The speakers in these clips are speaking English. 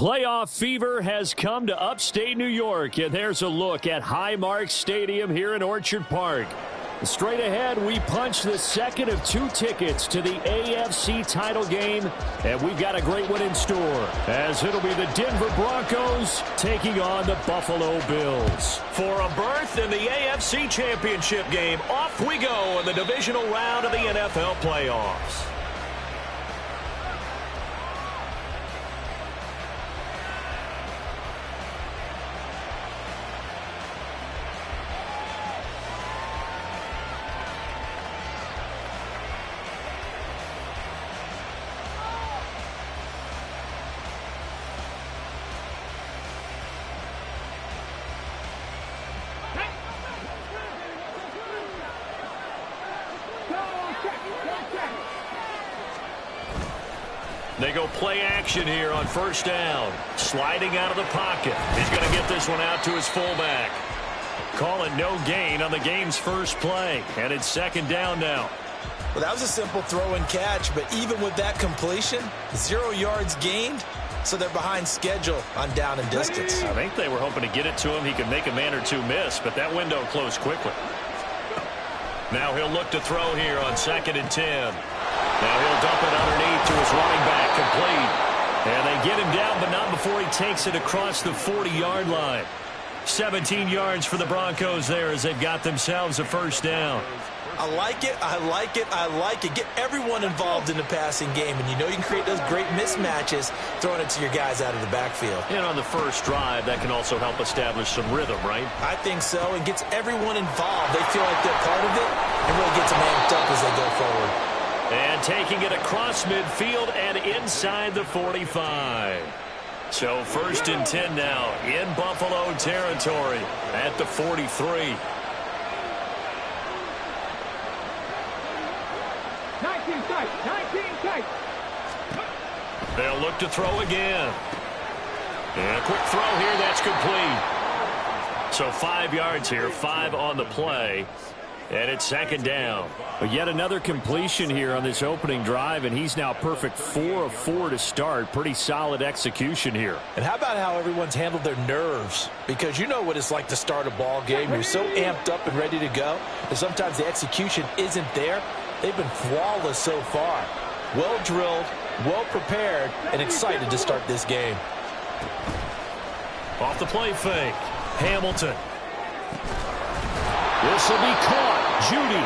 Playoff fever has come to upstate New York, and there's a look at Highmark Stadium here in Orchard Park. Straight ahead, we punch the second of 2 tickets to the AFC title game, and we've got a great one in store, as it'll be the Denver Broncos taking on the Buffalo Bills. For a berth in the AFC Championship game, off we go in the divisional round of the NFL playoffs. They go play action here on first down. Sliding out of the pocket. He's going to get this one out to his fullback. Call it no gain on the game's first play. And it's second down now. Well, that was a simple throw and catch, but even with that completion, 0 yards gained, so they're behind schedule on down and distance. I think they were hoping to get it to him. He could make a man or two miss, but that window closed quickly. Now he'll look to throw here on 2nd and 10. Now he'll dump it underneath to his running back, complete. And they get him down, but not before he takes it across the 40-yard line. 17 yards for the Broncos there as they've got themselves a first down. I like it, I like it, I like it. Get everyone involved in the passing game, and you know you can create those great mismatches throwing it to your guys out of the backfield. And on the first drive, that can also help establish some rhythm, right? I think so, and gets everyone involved. They feel like they're part of it, and really gets them amped up as they go forward. And taking it across midfield and inside the 45. So 1st and 10 now in Buffalo territory at the 43. 19 tight, 19 tight. They'll look to throw again. And a quick throw here, that's complete. So 5 yards here, 5 on the play. And it's second down. But yet another completion here on this opening drive, and he's now perfect 4 of 4 to start. Pretty solid execution here. And how about how everyone's handled their nerves? Because you know what it's like to start a ball game. You're so amped up and ready to go, and sometimes the execution isn't there. They've been flawless so far. Well drilled, well prepared, and excited to start this game. Off the play fake. Hamilton. This will be caught. Judy.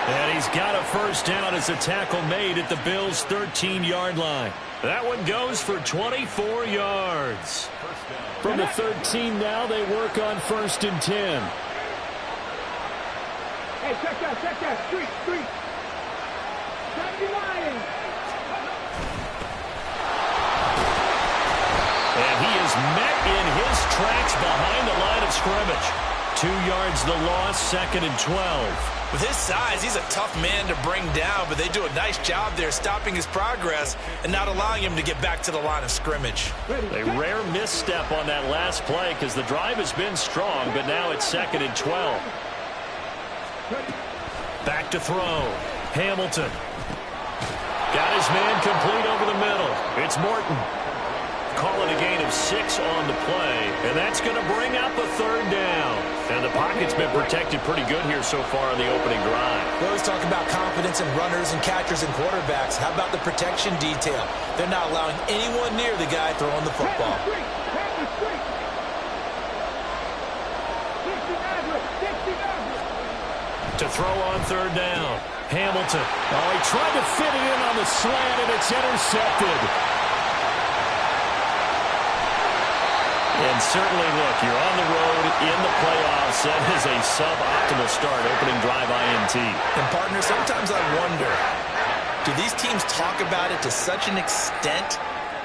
And he's got a first down as a tackle made at the Bills' 13-yard line. That one goes for 24 yards. From the 13 now, they work on 1st and 10. Hey, check that. Street. And he is met in his tracks behind the line of scrimmage. 2 yards the loss, 2nd and 12. With his size, he's a tough man to bring down, but they do a nice job there stopping his progress and not allowing him to get back to the line of scrimmage. A rare misstep on that last play because the drive has been strong, but now it's 2nd and 12. Back to throw. Hamilton. Got his man complete over the middle. It's Morton. Calling a gain of 6 on the play, and that's going to bring up a 3rd down. And the pocket's been protected pretty good here so far in the opening drive. We always talk about confidence in runners and catchers and quarterbacks. How about the protection detail? They're not allowing anyone near the guy throwing the football. To throw on 3rd down. Hamilton. Oh, he tried to fit it in on the slant, and it's intercepted. And certainly, look, you're on the road in the playoffs. That is a suboptimal start, opening drive INT. And, partner, sometimes I wonder, do these teams talk about it to such an extent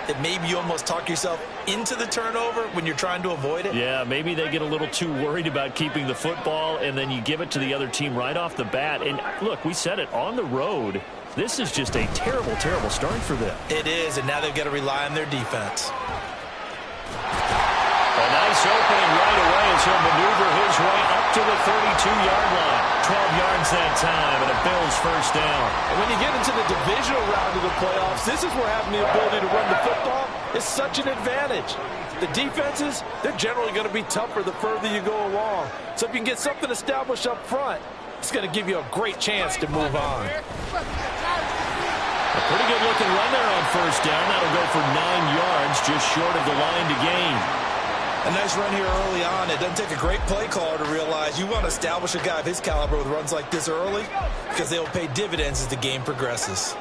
that maybe you almost talk yourself into the turnover when you're trying to avoid it? Yeah, maybe they get a little too worried about keeping the football, and then you give it to the other team right off the bat. And, look, we said it, on the road, this is just a terrible, terrible start for them. It is, and now they've got to rely on their defense. A nice opening right away as he'll maneuver his way up to the 32-yard line. 12 yards that time, and a Bills first down. And when you get into the divisional round of the playoffs, this is where having the ability to run the football is such an advantage. The defenses, they're generally going to be tougher the further you go along. So if you can get something established up front, it's going to give you a great chance to move on. A pretty good looking run there on first down. That'll go for 9 yards, just short of the line to gain. A nice run here early on. It doesn't take a great play caller to realize you want to establish a guy of his caliber with runs like this early because they will pay dividends as the game progresses.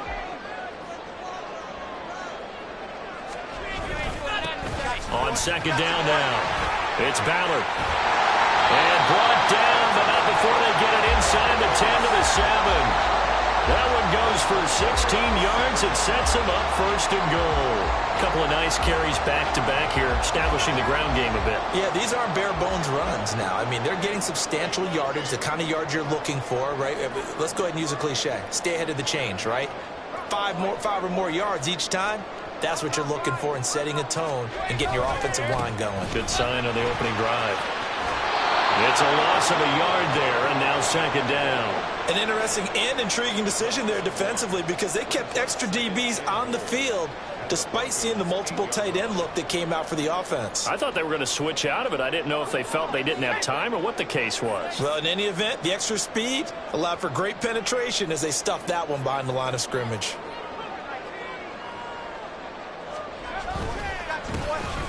On second down now, it's Ballard. And brought down, but not before they get it inside the 10 to the 7. That one goes for 16 yards. It sets them up first and goal. A couple of nice carries back-to-back here, establishing the ground game a bit. Yeah, these aren't bare-bones runs now. I mean, they're getting substantial yardage, the kind of yards you're looking for, right? Let's go ahead and use a cliche. Stay ahead of the change, right? 5 or more yards each time. That's what you're looking for in setting a tone and getting your offensive line going. Good sign on the opening drive. It's a loss of a yard there, and now second down. An interesting and intriguing decision there defensively because they kept extra DBs on the field despite seeing the multiple tight end look that came out for the offense. I thought they were going to switch out of it. I didn't know if they felt they didn't have time or what the case was. Well, in any event, the extra speed allowed for great penetration as they stuffed that one behind the line of scrimmage.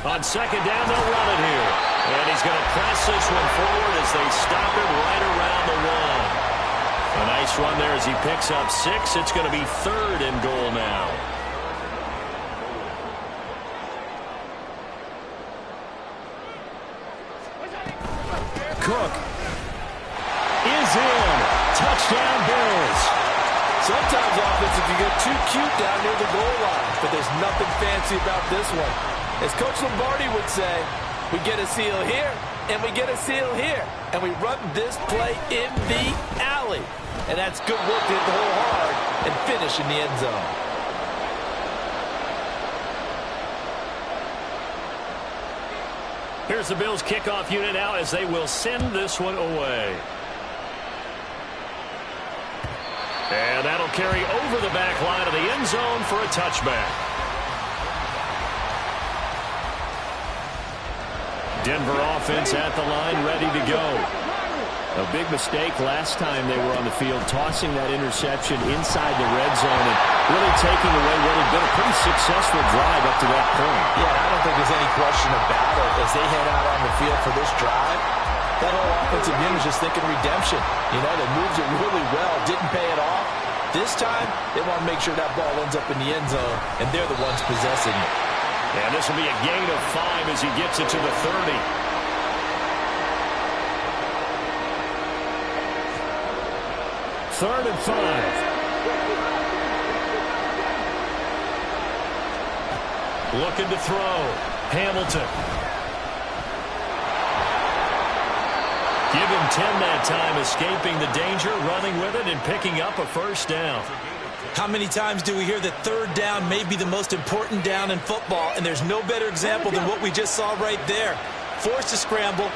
On second down, they'll run it here. And he's going to press this one forward as they stop it right around the 1. A nice run there as he picks up 6. It's going to be 3rd and goal now. Cook is in. Touchdown, Bills. Sometimes offense, you get too cute down near the goal line, but there's nothing fancy about this one. As Coach Lombardi would say, we get a seal here, and we get a seal here, and we run this play in the alley. And that's good work to hit the hole hard and finish in the end zone. Here's the Bills kickoff unit now as they will send this one away. And that'll carry over the back line of the end zone for a touchback. Denver offense at the line, ready to go. A big mistake last time they were on the field, tossing that interception inside the red zone and really taking away what had been a pretty successful drive up to that point. Yeah, I don't think there's any question about it. As they head out on the field for this drive, that whole offensive unit is just thinking redemption. You know, they moved it really well, didn't pay it off. This time, they want to make sure that ball ends up in the end zone, and they're the ones possessing it. And this will be a gain of 5 as he gets it to the 30. Third and 5. Looking to throw. Hamilton. Give him 10 that time, escaping the danger, running with it, and picking up a first down. How many times do we hear that third down may be the most important down in football, and there's no better example than what we just saw right there. Forced to scramble,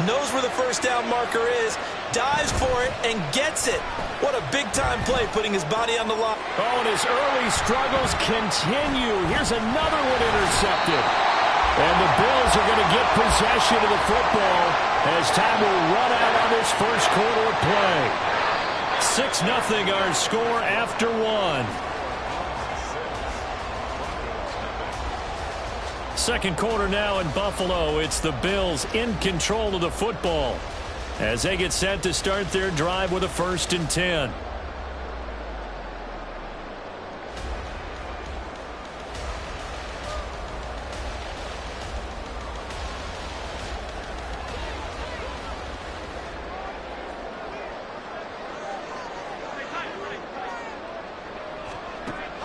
knows where the first down marker is, dives for it, and gets it. What a big-time play, putting his body on the line. Oh, and his early struggles continue. Here's another one intercepted. And the Bills are going to get possession of the football as time will run out on this first quarter of play. 6-0 our score after 1. Second quarter now in Buffalo. It's the Bills in control of the football as they get set to start their drive with a 1st and 10.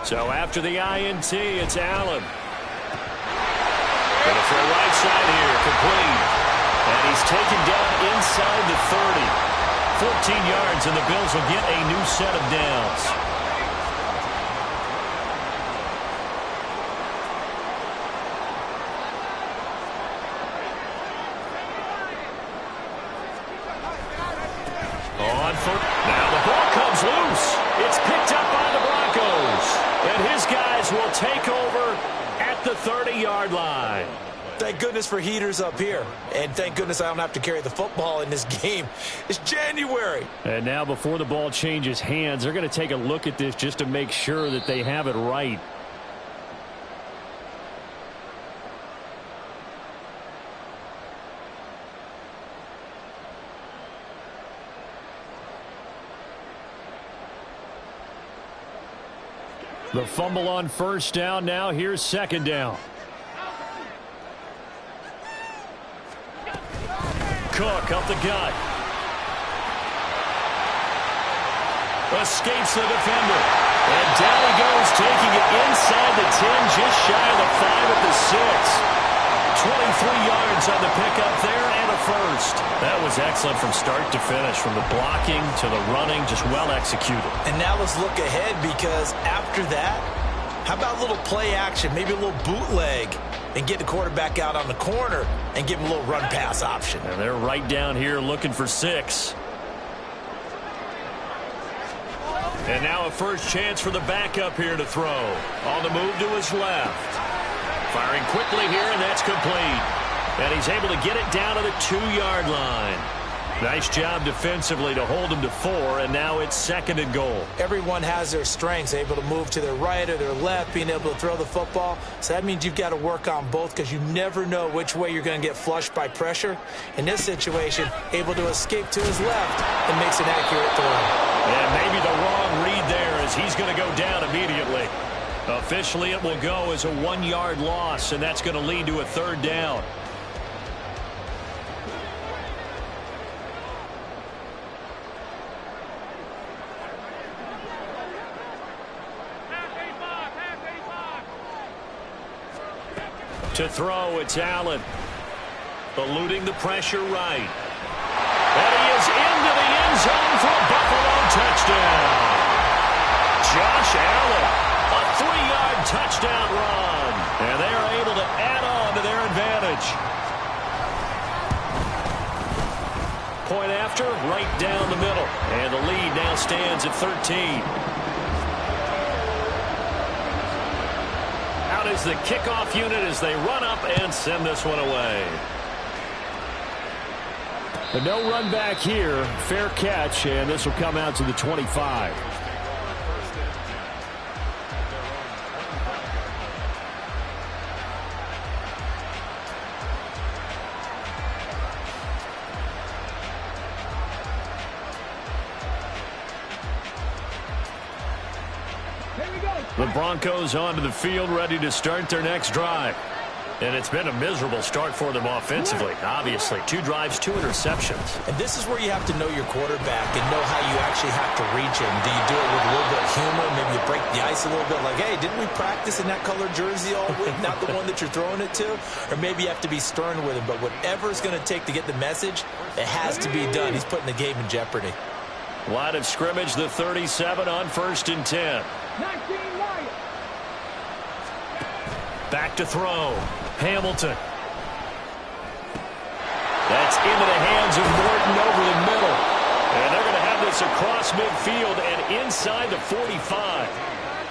So after the INT, it's Allen. Going to throw right side here, complete. And he's taken down inside the 30. 14 yards, and the Bills will get a new set of downs. On for now, the ball comes loose. It's picked up by the Broncos. And his guys will take over at the the 30-yard line. Thank goodness for heaters up here. And thank goodness I don't have to carry the football in this game. It's January. And now before the ball changes hands, they're going to take a look at this just to make sure that they have it right. The fumble on first down. Now here's second down. Cook up the gut. Escapes the defender. And down he goes, taking it inside the 10, just shy of the 5 at the 6. 23 yards on the pickup there and a first. That was excellent from start to finish, from the blocking to the running, just well executed. And now let's look ahead, because after that, how about a little play action, maybe a little bootleg, and get the quarterback out on the corner and give him a little run pass option. And they're right down here looking for 6. And now a first chance for the backup here to throw. On the move to his left. Firing quickly here, and that's complete. And he's able to get it down to the 2-yard line. Nice job defensively to hold him to 4, and now it's second and goal. Everyone has their strengths, able to move to their right or their left, being able to throw the football. So that means you've got to work on both, because you never know which way you're going to get flushed by pressure. In this situation, able to escape to his left and makes an accurate throw. And maybe the wrong read there, as he's going to go down immediately. Officially, it will go as a 1-yard loss, and that's going to lead to a third down. To throw, it's Allen. Eluding the pressure right. And he is into the end zone for a Buffalo touchdown. Josh Allen, a 3-yard touchdown run. And they are able to add on to their advantage. Point after, right down the middle. And the lead now stands at 13. Out is the kickoff unit as they run up and send this one away. But no run back here. Fair catch, and this will come out to the 25. The Broncos onto the field, ready to start their next drive. And it's been a miserable start for them offensively. Obviously, 2 drives, 2 interceptions. And this is where you have to know your quarterback and know how you actually have to reach him. Do you do it with a little bit of humor? Maybe you break the ice a little bit, like, hey, didn't we practice in that colored jersey all week? Not the one that you're throwing it to? Or maybe you have to be stern with him. But whatever it's going to take to get the message, it has to be done. He's putting the game in jeopardy. Line of scrimmage, the 37 on 1st and 10. Back to throw. Hamilton. That's into the hands of Morton over the middle. And they're going to have this across midfield and inside the 45.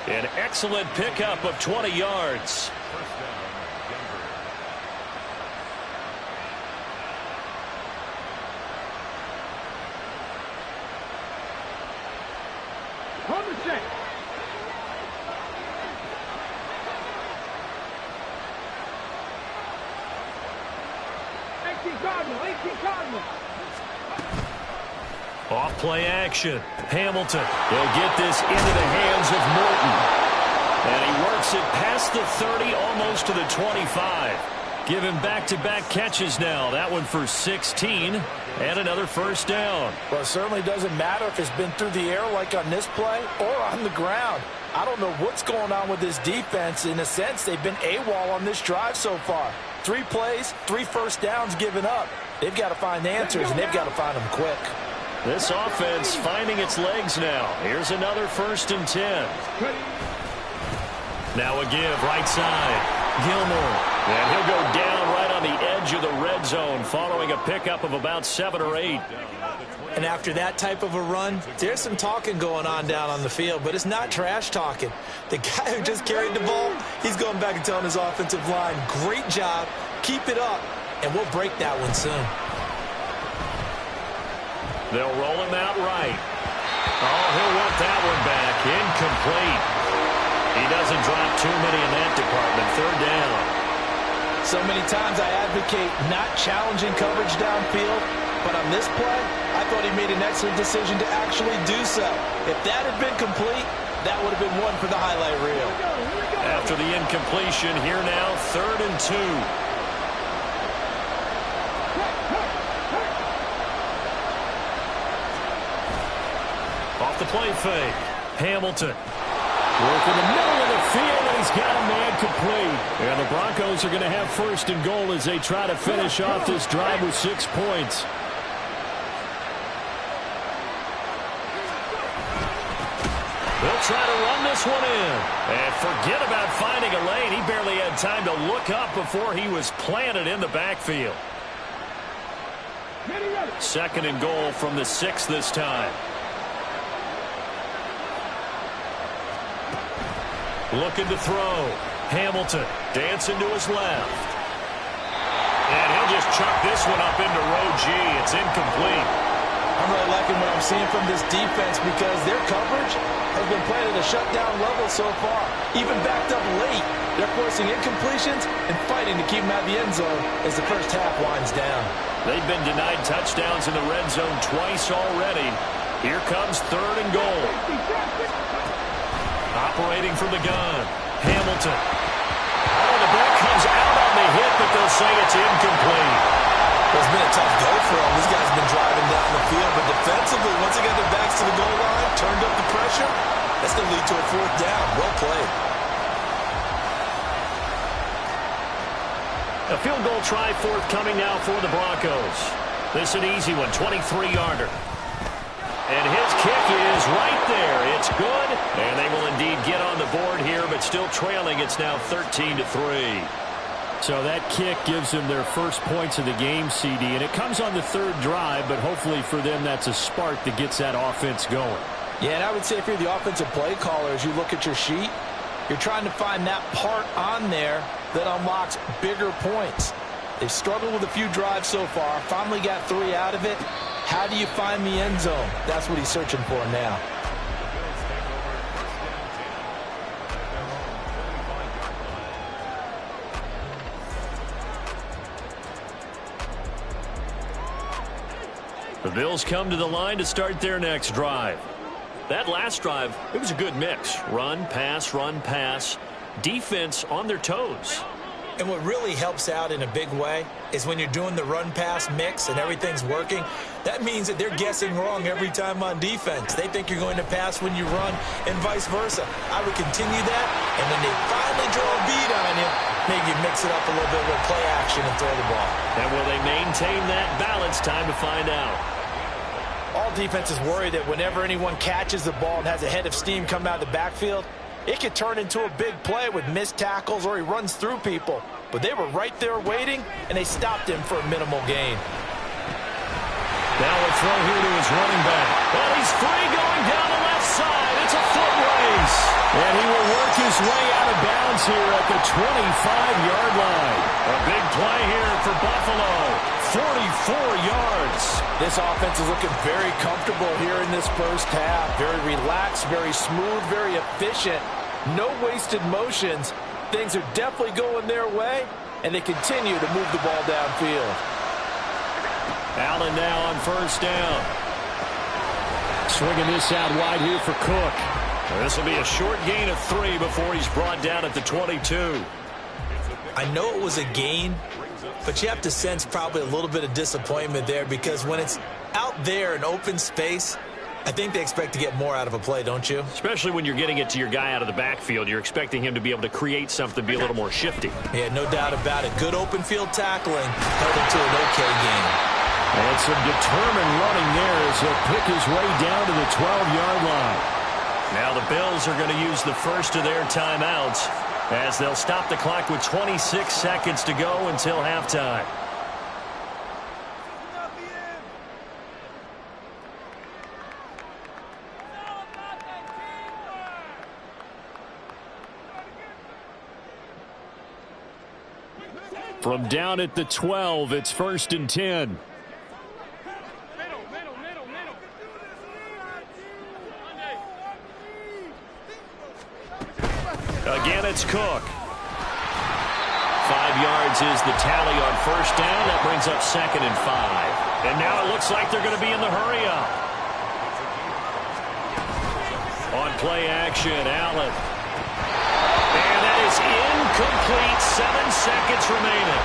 An excellent pickup of 20 yards. Off play action. Hamilton. They'll get this into the hands of Morton. And he works it past the 30, almost to the 25. Give him back-to-back catches now. That one for 16 and another first down. Well, it certainly doesn't matter if it's been through the air like on this play or on the ground. I don't know what's going on with this defense. In a sense, they've been AWOL on this drive so far. 3 plays, 3 first downs given up. They've got to find answers, and they've got to find them quick. This offense finding its legs now. Here's another 1st and 10. Now a give, right side. Gilmore. And he'll go down right on the edge of the red zone following a pickup of about 7 or 8. And after that type of a run, there's some talking going on down on the field, but it's not trash talking. The guy who just carried the ball, he's going back and telling his offensive line, great job, keep it up, and we'll break that one soon. They'll roll him out right. Oh, he'll want that one back. Incomplete. He doesn't drop too many in that department. Third down. So many times I advocate not challenging coverage downfield, but on this play, I thought he made an excellent decision to actually do so. If that had been complete, that would have been one for the highlight reel. After the incompletion, here now, 3rd and 2. Off the play fake. Hamilton. Work in the middle of the field, and he's got a man complete. And the Broncos are going to have 1st and goal as they try to finish off this drive with 6 points. They'll try to run this one in. And forget about finding a lane. He barely had time to look up before he was planted in the backfield. 2nd and goal from the 6 this time. Looking to throw. Hamilton dancing to his left. And he'll just chuck this one up into row G. It's incomplete. I'm really liking what I'm seeing from this defense because their coverage has been playing at a shutdown level so far. Even backed up late, they're forcing incompletions and fighting to keep them out of the end zone as the first half winds down. They've been denied touchdowns in the red zone twice already. Here comes 3rd and goal. Operating from the gun. Hamilton. Oh, the ball comes out on the hit, but they'll say it's incomplete. It's been a tough go for him. These guys have been driving down the field, but defensively, once they got their backs to the goal line, turned up the pressure, that's going to lead to a 4th down. Well played. A field goal try forthcoming now for the Broncos. This an easy one, 23-yarder. And his kick is right there. It's good. And they will indeed get on the board here, but still trailing. It's now 13-3. So that kick gives them their first points of the game, CD. And it comes on the 3rd drive, but hopefully for them that's a spark that gets that offense going. Yeah, and I would say if you're the offensive play caller, as you look at your sheet, you're trying to find that part on there that unlocks bigger points. They've struggled with a few drives so far. Finally got 3 out of it. How do you find the end zone? That's what he's searching for now. The Bills come to the line to start their next drive. That last drive, it was a good mix. Run, pass, defense on their toes. And what really helps out in a big way is when you're doing the run-pass mix and everything's working, that means that they're guessing wrong every time on defense. They think you're going to pass when you run and vice versa. I would continue that, and when they finally draw a bead on you, maybe mix it up a little bit with play action and throw the ball. And will they maintain that balance? Time to find out. All defenses worry that whenever anyone catches the ball and has a head of steam come out of the backfield, it could turn into a big play with missed tackles or he runs through people. But they were right there waiting, and they stopped him for a minimal gain. Now a throw here to his running back. And he's free going down the left side. It's a foot race. And he will work his way out of bounds here at the 25-yard line. A big play here for Buffalo. 44 yards. This offense is looking very comfortable here in this first half. Very relaxed, very smooth, very efficient. No wasted motions. Things are definitely going their way, and they continue to move the ball downfield. Allen now on 1st down. Swinging this out wide here for Cook. This will be a short gain of 3 before he's brought down at the 22. I know it was a gain, but you have to sense probably a little bit of disappointment there because when it's out there in open space, I think they expect to get more out of a play, don't you? Especially when you're getting it to your guy out of the backfield. You're expecting him to be able to create something, be a little more shifty. Yeah, no doubt about it. Good open field tackling held him to an okay game. And some determined running there as he'll pick his way down to the 12-yard line. Now the Bills are going to use the first of their timeouts as they'll stop the clock with 26 seconds to go until halftime. From down at the 12, it's 1st and 10. Again, it's Cook. 5 yards is the tally on 1st down. That brings up 2nd and 5. And now it looks like they're going to be in the hurry up. On play action, Allen. And that is incomplete. 7 seconds remaining.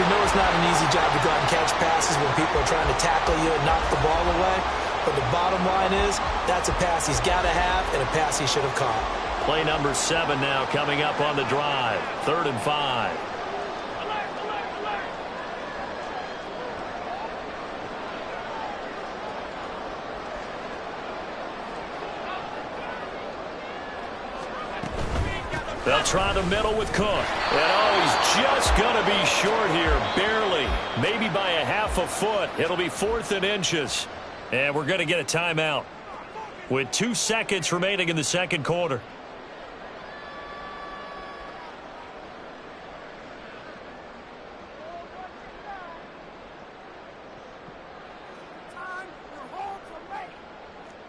You know it's not an easy job to go out and catch passes when people are trying to tackle you and knock the ball away. But the bottom line is, that's a pass he's got to have and a pass he should have caught. Play number 7 now coming up on the drive. 3rd and 5. They'll try the middle with Cook. And he's just going to be short here, barely. Maybe by a half a foot. It'll be 4th and inches. And we're going to get a timeout with 2 seconds remaining in the second quarter.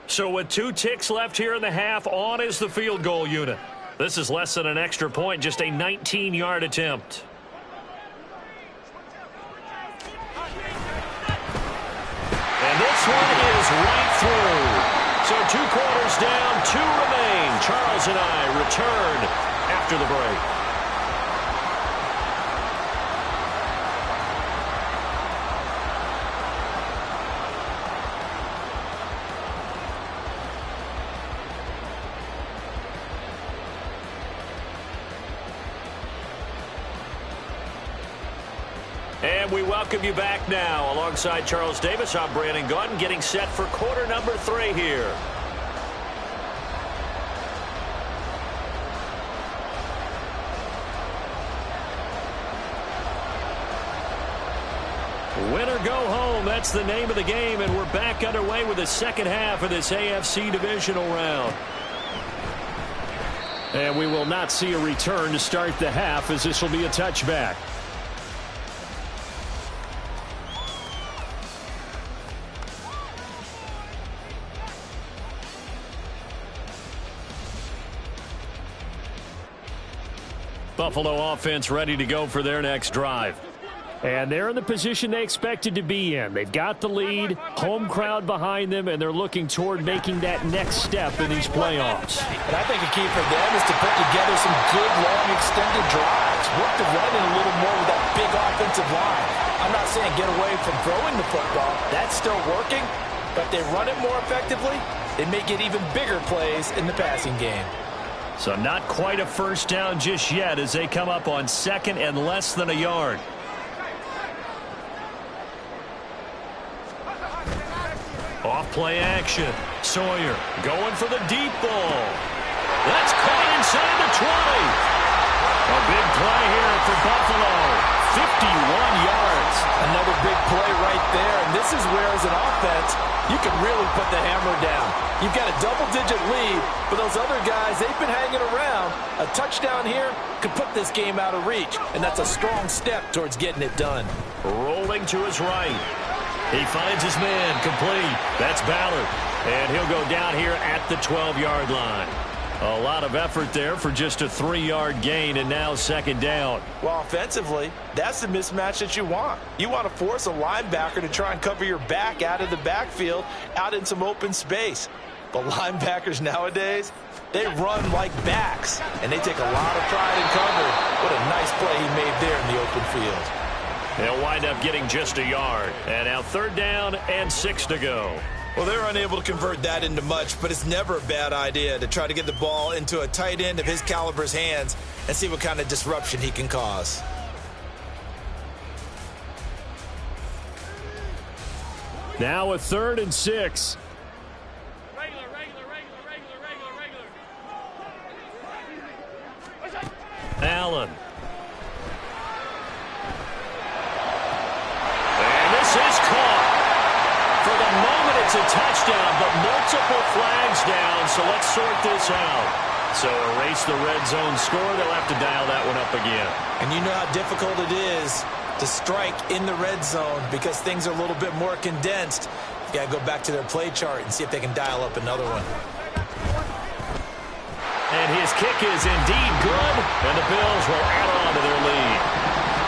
So with 2 ticks left here in the half, on is the field goal unit. This is less than an extra point, just a 19-yard attempt. And this one is right through. So 2 quarters down, 2 remain. Charles and I return after the break. And we welcome you back now. Alongside Charles Davis, I'm Brandon Gaudin, getting set for quarter number 3 here. Win or go home, that's the name of the game, and we're back underway with the second half of this AFC divisional round. And we will not see a return to start the half, as this will be a touchback. Buffalo offense ready to go for their next drive. And they're in the position they expected to be in. They've got the lead, home crowd behind them, and they're looking toward making that next step in these playoffs. And I think a key for them is to put together some good, long, extended drives. Work the running a little more with that big offensive line. I'm not saying get away from throwing the football. That's still working. But if they run it more effectively, they may get even bigger plays in the passing game. So not quite a first down just yet as they come up on 2nd and less than a yard. Off play action. Sawyer going for the deep ball. That's caught inside the 20. A big play here for Buffalo. 51 yards. Another big play right there. And this is where, as an offense, you can really put the hammer down. You've got a double-digit lead, but those other guys, they've been hanging around. A touchdown here could put this game out of reach, and that's a strong step towards getting it done. Rolling to his right. He finds his man complete. That's Ballard. And he'll go down here at the 12-yard line. A lot of effort there for just a 3-yard gain, and now 2nd down. Well, offensively, that's the mismatch that you want. You want to force a linebacker to try and cover your back out of the backfield, out in some open space. But linebackers nowadays, they run like backs, and they take a lot of pride in cover. What a nice play he made there in the open field. They'll wind up getting just a yard. And now 3rd down and 6 to go. Well, they're unable to convert that into much, but it's never a bad idea to try to get the ball into a tight end of his caliber's hands and see what kind of disruption he can cause. Now a 3rd and 6. Allen. And this is caught. For the moment, it's a touchdown, but multiple flags down, so let's sort this out. So erase the red zone score. They'll have to dial that one up again. And you know how difficult it is to strike in the red zone because things are a little bit more condensed. You got to go back to their play chart and see if they can dial up another one. And his kick is indeed good, and the Bills will add on to their lead.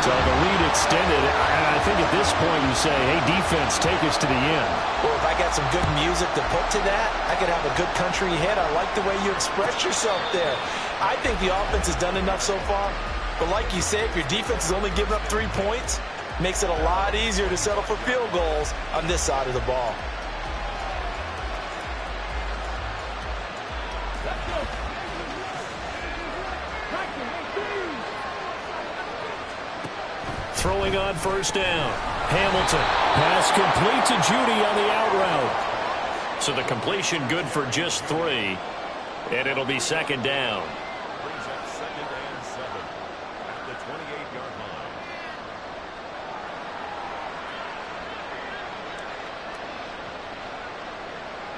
So the lead extended, and I think at this point you say, hey, defense, take us to the end. Well, if I got some good music to put to that, I could have a good country hit. I like the way you express yourself there. I think the offense has done enough so far. But like you say, if your defense is only giving up 3 points, it makes it a lot easier to settle for field goals on this side of the ball. Throwing on first down. Hamilton. Pass complete to Judy on the out route. So the completion good for just 3. And it'll be second down. Brings up 2nd and 7 at the 28-yard line.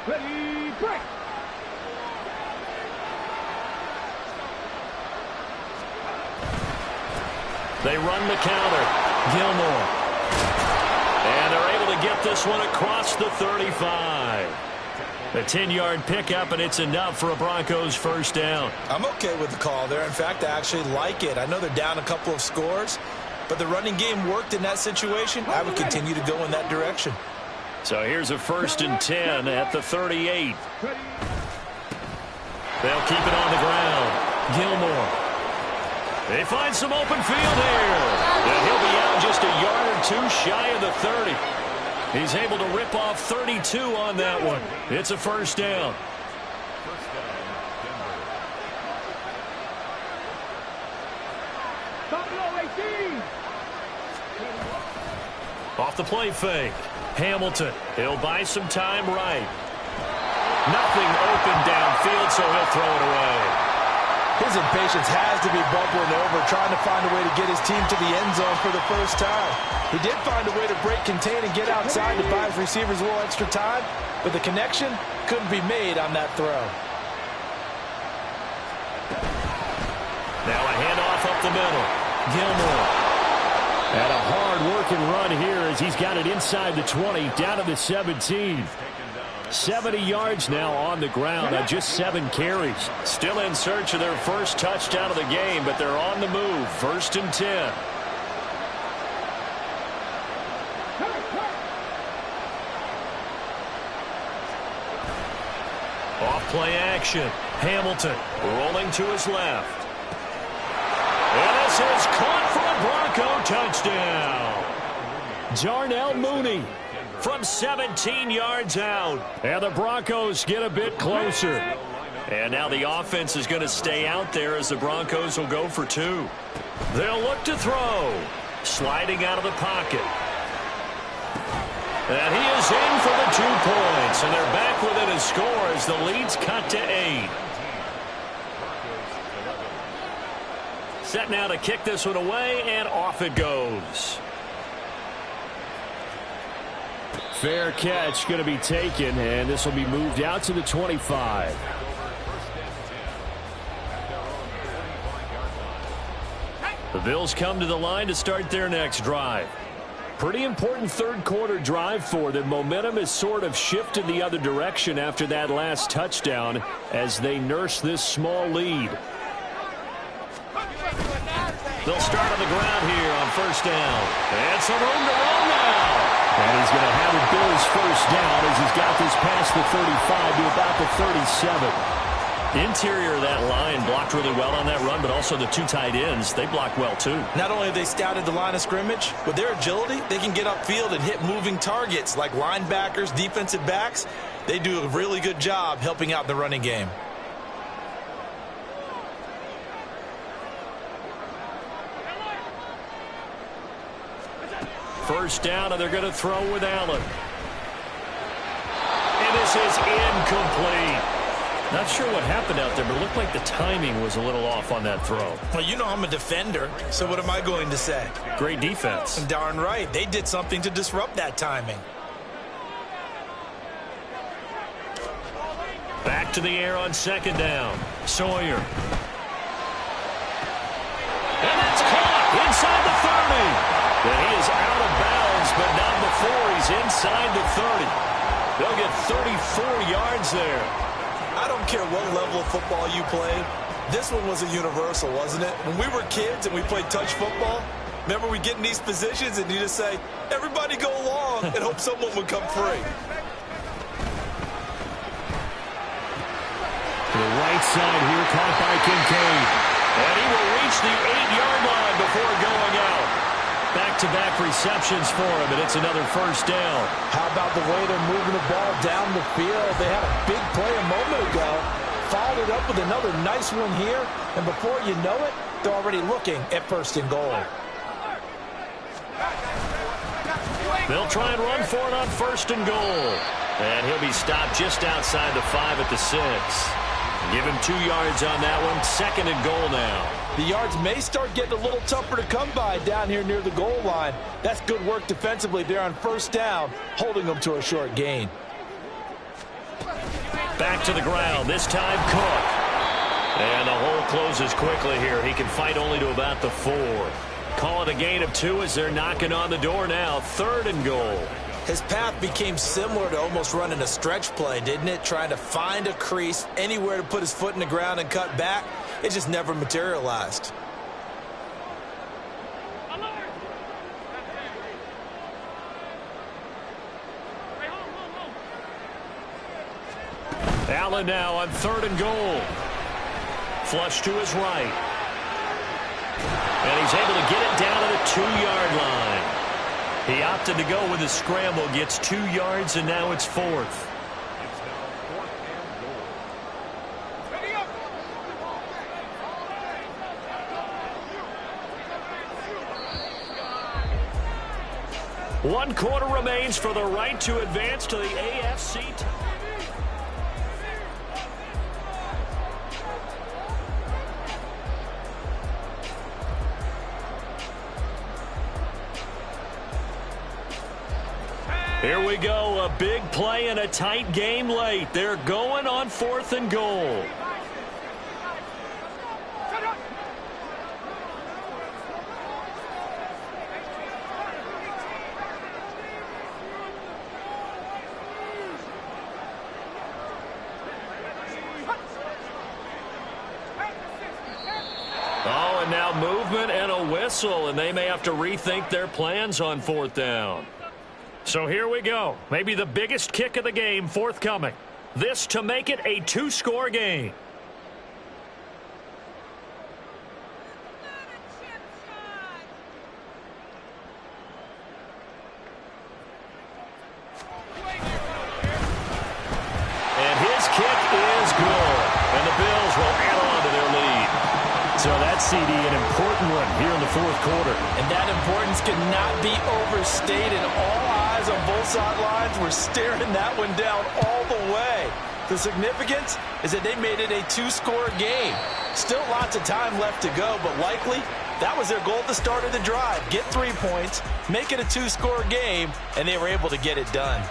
Ready, break. They run the counter. Gilmore. And they're able to get this one across the 35. A 10-yard pickup, and it's enough for a Broncos first down. I'm okay with the call there. In fact, I actually like it. I know they're down a couple of scores, but the running game worked in that situation. I would continue to go in that direction. So here's a 1st and 10 at the 38. They'll keep it on the ground. Gilmore. They find some open field here. And he'll be out just a yard or 2 shy of the 30. He's able to rip off 32 on that one. It's a first down. First down, Denver. Stop low, 18. Off the play fake. Hamilton. He'll buy some time right. Nothing open downfield, so he'll throw it away. His impatience has to be bubbling over, trying to find a way to get his team to the end zone for the first time. He did find a way to break, contain, and get outside to buy his receivers a little extra time, but the connection couldn't be made on that throw. Now a handoff up the middle. Gilmore. And a hard-working run here as he's got it inside the 20, down to the 17. 70 yards now on the ground on just 7 carries. Still in search of their first touchdown of the game, but they're on the move. 1st and 10. Off play action. Hamilton rolling to his left. And this is caught for a Bronco touchdown. Darnell Mooney From 17 yards out. And the Broncos get a bit closer. And now the offense is going to stay out there as the Broncos will go for 2. They'll look to throw. Sliding out of the pocket. And he is in for the 2 points. And they're back within a score as the lead's cut to 8. Set now to kick this one away, and off it goes. Fair catch going to be taken, and this will be moved out to the 25. The Bills come to the line to start their next drive. Pretty important third-quarter drive for them. Momentum has sort of shifted the other direction after that last touchdown as they nurse this small lead. They'll start on the ground here on first down. And some room to run now. And he's going to have a Bills first down as he's got this past the 35 to about the 37. Interior of that line blocked really well on that run, but also the 2 tight ends, they blocked well too. Not only have they scouted the line of scrimmage, with their agility, they can get upfield and hit moving targets like linebackers, defensive backs. They do a really good job helping out the running game. First down, and they're going to throw with Allen. And this is incomplete. Not sure what happened out there, but it looked like the timing was a little off on that throw. Well, you know I'm a defender, so what am I going to say? Great defense. Darn right. They did something to disrupt that timing. Back to the air on second down. Sawyer. And that's caught inside the 30. And he is out of bounds, but not before he's inside the 30. They'll get 34 yards there. I don't care what level of football you played. This one was a universal, wasn't it? When we were kids and we played touch football, remember we get in these positions and you just say, everybody go along and hope someone would come free. To the right side here, caught by Kincaid. And he will reach the 8-yard line before going out. Back-to-back receptions for him, and it's another first down. How about the way they're moving the ball down the field? They had a big play a moment ago. Followed it up with another nice one here, and before you know it, they're already looking at first and goal. They'll try and run for it on first and goal. And he'll be stopped just outside the 5 at the 6. Give him 2 yards on that one. Second and goal now. The yards may start getting a little tougher to come by down here near the goal line. That's good work defensively there on first down, holding them to a short gain. Back to the ground, this time Cook. And the hole closes quickly here. He can fight only to about the 4. Call it a gain of 2 as they're knocking on the door now. Third and goal. His path became similar to almost running a stretch play, didn't it? Trying to find a crease, anywhere to put his foot in the ground and cut back. It just never materialized. Allen now on third and goal. Flush to his right. And he's able to get it down to the 2-yard line. He opted to go with his scramble, gets 2 yards, and now it's fourth. One quarter remains for the right to advance to the AFC. Here we go, a big play and a tight game late. They're going on fourth and goal. Oh, and now movement and a whistle, and they may have to rethink their plans on fourth down. So here we go. Maybe the biggest kick of the game forthcoming. This to make it a 2-score game. And his kick is good. And the Bills will add on to their lead. So that's, CD, an important one here in the fourth quarter. And that importance cannot be overstated. All eyes on both sidelines were staring that one down all the way. The significance is that they made it a 2-score game. Still lots of time left to go, but likely that was their goal at the start of the drive. Get 3 points, make it a 2-score game, and they were able to get it done.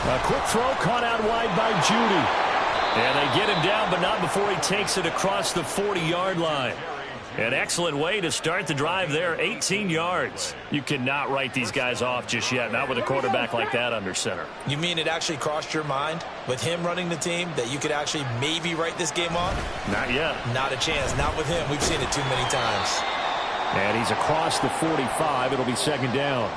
A quick throw caught out wide by Judy. And they get him down, but not before he takes it across the 40-yard line. An excellent way to start the drive there, 18 yards. You cannot write these guys off just yet, not with a quarterback like that under center. You mean it actually crossed your mind with him running the team that you could actually maybe write this game off? Not yet. Not a chance. Not with him. We've seen it too many times. And he's across the 45. It'll be second down.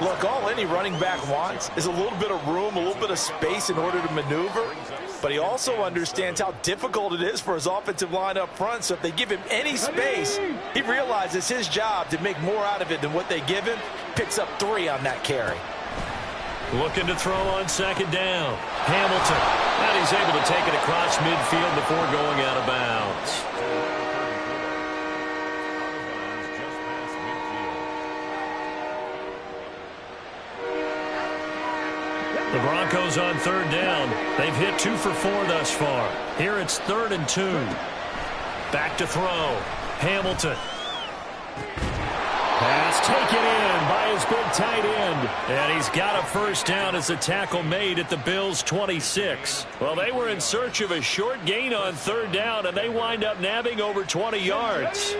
Look, all any running back wants is a little bit of room, a little bit of space in order to maneuver. But he also understands how difficult it is for his offensive line up front. So if they give him any space, he realizes his job to make more out of it than what they give him. Picks up 3 on that carry. Looking to throw on second down. Hamilton. And he's able to take it across midfield before going out of bounds. The Broncos on third down. They've hit 2 for 4 thus far. Here it's 3rd and 2. Back to throw. Hamilton. Pass taken in by his big tight end. And he's got a first down as the tackle made at the Bills' 26. Well, they were in search of a short gain on third down, and they wind up nabbing over 20 yards.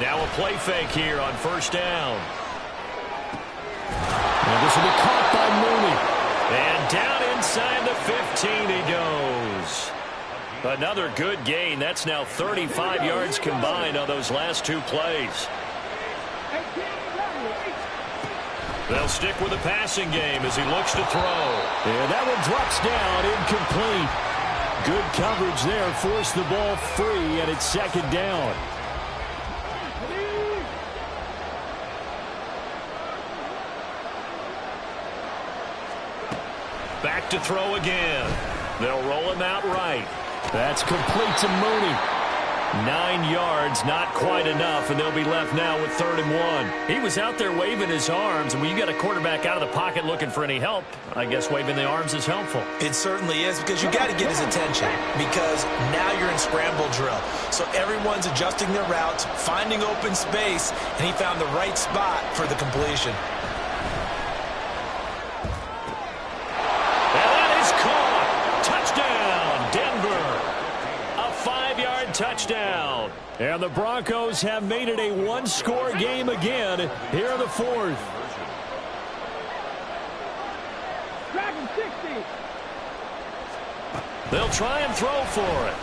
Now a play fake here on first down. And this will be caught by Mooney. And down inside the 15 he goes. Another good gain. That's now 35 yards combined on those last two plays. They'll stick with the passing game as he looks to throw. And that one drops down, incomplete. Good coverage there, forced the ball free, and it's second down. Back to throw again. They'll roll him out right. That's complete to Mooney. 9 yards, not quite enough, and they'll be left now with 3rd and 1. He was out there waving his arms, and when you got a quarterback out of the pocket looking for any help, I guess waving the arms is helpful. It certainly is, because you got to get his attention, because now you're in scramble drill. So everyone's adjusting their routes, finding open space, and he found the right spot for the completion. Touchdown. And the Broncos have made it a one-score game again here in the 4th. Dragon 60. They'll try and throw for it.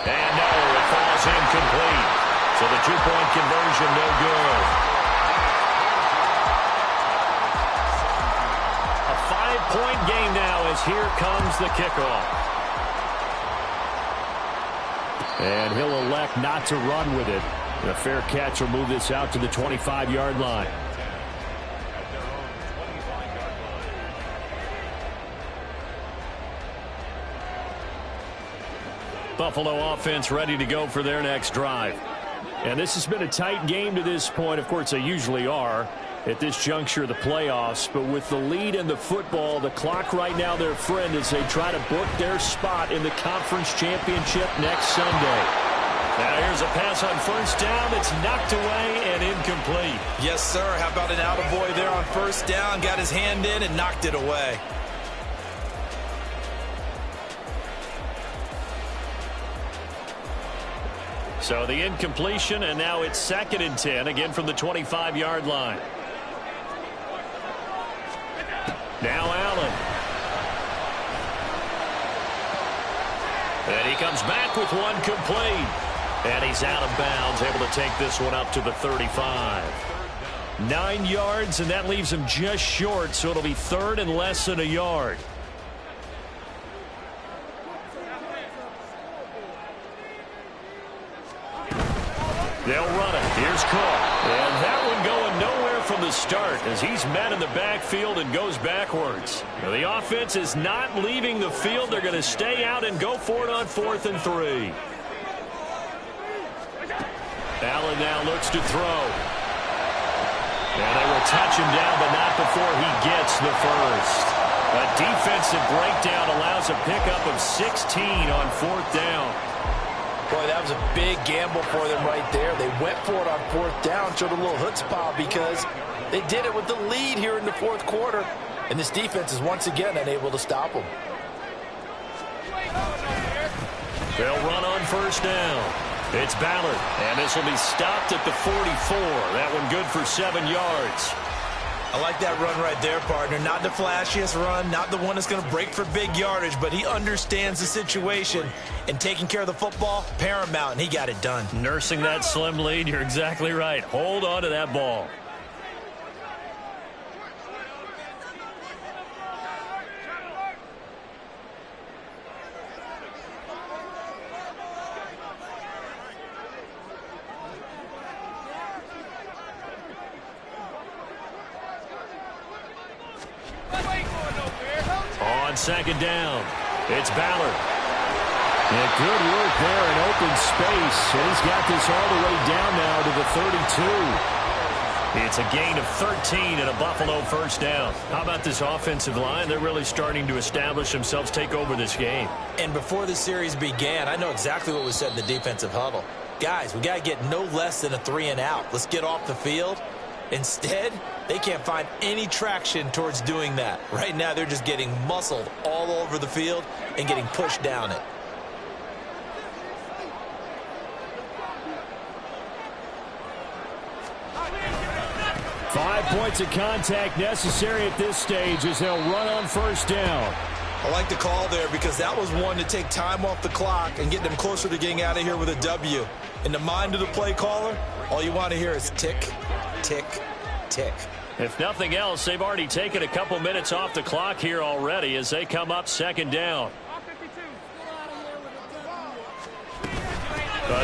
And no, it falls incomplete. So the 2-point conversion no good. A 5-point game now as here comes the kickoff. And he'll elect not to run with it. A fair catch will move this out to the 25-yard line. Buffalo offense ready to go for their next drive. And this has been a tight game to this point. Of course, they usually are at this juncture of the playoffs. But with the lead in the football, the clock right now their friend as they try to book their spot in the conference championship next Sunday. Now here's a pass on first down. It's knocked away and incomplete. Yes, sir. How about an attaboy there on first down? Got his hand in and knocked it away. So the incompletion, and now it's 2nd and 10, again from the 25-yard line. Now Allen. And he comes back with one complete. And he's out of bounds, able to take this one up to the 35. 9 yards, and that leaves him just short, so it'll be 3rd and less than a yard. They'll run it. Here's Cook. And that one going nowhere from the start as he's met in the backfield and goes backwards. Now, the offense is not leaving the field. They're going to stay out and go for it on 4th and 3. Allen now looks to throw. And they will touch him down, but not before he gets the first. A defensive breakdown allows a pickup of 16 on 4th down. Boy, that was a big gamble for them right there. They went for it on 4th down, showed a little chutzpah because they did it with the lead here in the 4th quarter. And this defense is once again unable to stop them. They'll run on first down. It's Ballard, and this will be stopped at the 44. That one good for 7 yards. I like that run right there, partner. Not the flashiest run, not the one that's going to break for big yardage, but he understands the situation, and taking care of the football, paramount, and he got it done. Nursing that slim lead, you're exactly right. Hold on to that ball. Second down. It's Ballard. Yeah, good work there in open space. And he's got this all the way down now to the 32. It's a gain of 13 and a Buffalo first down. How about this offensive line? They're really starting to establish themselves, take over this game. And before the series began, I know exactly what was said in the defensive huddle. Guys, we got to get no less than a 3-and-out. Let's get off the field. Instead, they can't find any traction towards doing that. Right now, they're just getting muscled all over the field and getting pushed down it. Five points of contact necessary at this stage as they'll run on first down. I like the call there because that was one to take time off the clock and get them closer to getting out of here with a W. In the mind of the play caller, all you want to hear is tick, tick, tick. If nothing else, they've already taken a couple minutes off the clock here already as they come up second down.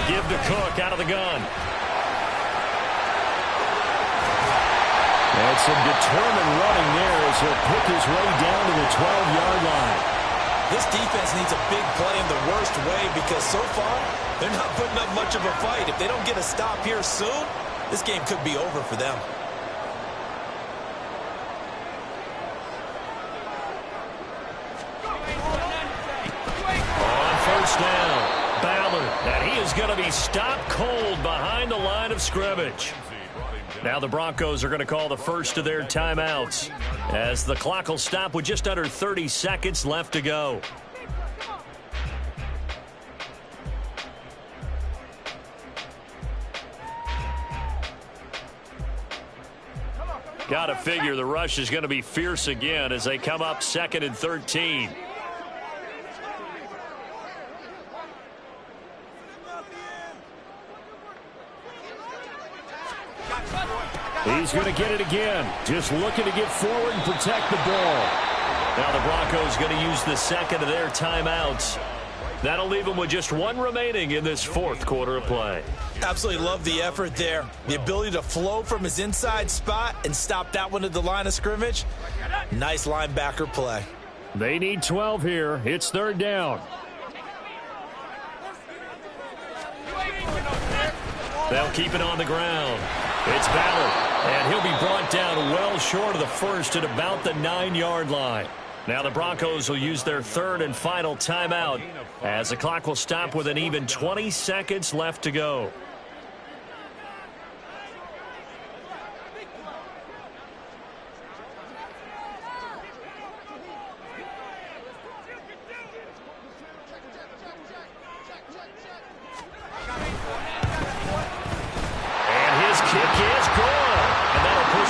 Give to Cook out of the gun. And some determined running there as he'll pick his way down to the 12-yard line. This defense needs a big play in the worst way because so far they're not putting up much of a fight. If they don't get a stop here soon, this game could be over for them. On first down, Ballard, and he is going to be stopped cold behind the line of scrimmage. Now the Broncos are going to call the first of their timeouts as the clock will stop with just under 30 seconds left to go. Got to figure the rush is going to be fierce again as they come up second and 13. He's going to get it again. Just looking to get forward and protect the ball. Now the Broncos going to use the second of their timeouts. That'll leave them with just one remaining in this fourth quarter of play. Absolutely love the effort there. The ability to flow from his inside spot and stop that one at the line of scrimmage. Nice linebacker play. They need 12 here. It's third down. They'll keep it on the ground. It's Ballard, and he'll be brought down well short of the first at about the 9-yard line. Now the Broncos will use their third and final timeout as the clock will stop with an even 20 seconds left to go.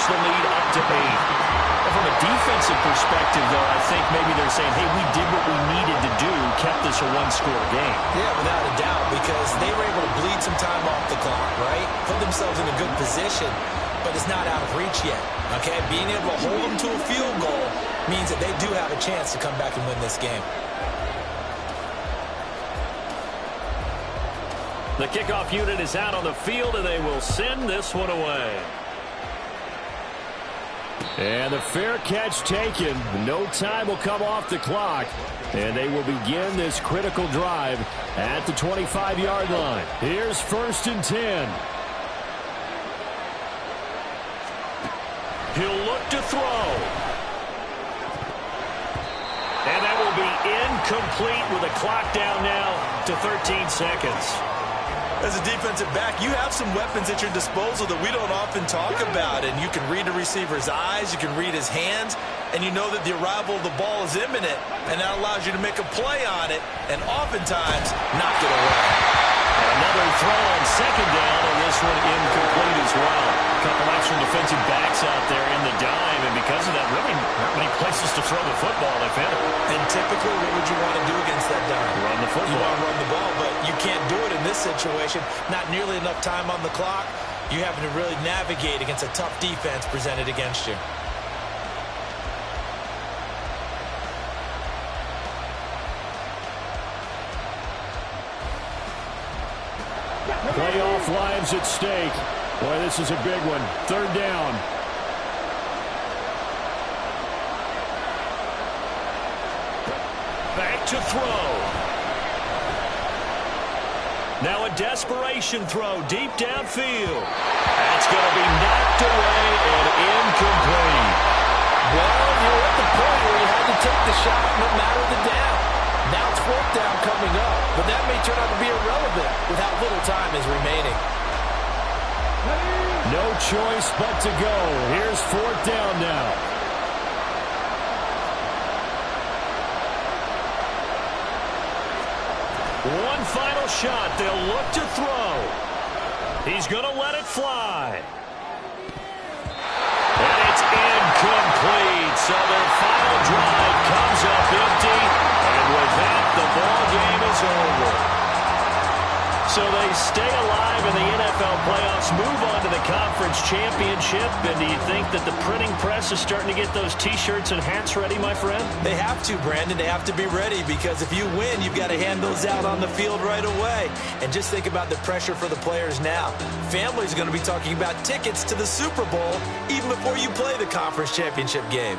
The lead up to 8. From a defensive perspective, though, I think maybe they're saying, hey, we did what we needed to do, kept this a one-score game. Yeah, without a doubt, because they were able to bleed some time off the clock, right? Put themselves in a good position, but it's not out of reach yet, okay? Being able to hold them to a field goal means that they do have a chance to come back and win this game. The kickoff unit is out on the field, and they will send this one away. And the fair catch taken. No time will come off the clock. And they will begin this critical drive at the 25-yard line. Here's first and 10. He'll look to throw. And that will be incomplete with a clock down now to 13 seconds. As a defensive back, you have some weapons at your disposal that we don't often talk about. And you can read the receiver's eyes, you can read his hands, and you know that the arrival of the ball is imminent. And that allows you to make a play on it and oftentimes knock it away. Another throw on second down, and this one incomplete as well. A couple extra defensive backs out there in the dime, and because of that, really not many places to throw the football, if any. And typically, what would you want to do against that dime? Run the football. You want to run the ball, but you can't do it in this situation. Not nearly enough time on the clock. You're having to really navigate against a tough defense presented against you. Playoff lives at stake. Boy, this is a big one. Third down. Back to throw. Now a desperation throw deep downfield. That's going to be knocked away and incomplete. Well, you're at the point where you had to take the shot no matter the down. Now it's fourth down coming up, but that may turn out to be irrelevant with how little time is remaining. No choice but to go. Here's fourth down now. One final shot. They'll look to throw. He's going to let it fly. And it's incomplete. So their final drive comes up empty. And with that, the ball game is over. So they stay alive in the NFL playoffs, move on to the conference championship. And do you think that the printing press is starting to get those T-shirts and hats ready, my friend? They have to, Brandon. They have to be ready because if you win, you've got to hand those out on the field right away. And just think about the pressure for the players now. Families are going to be talking about tickets to the Super Bowl even before you play the conference championship game.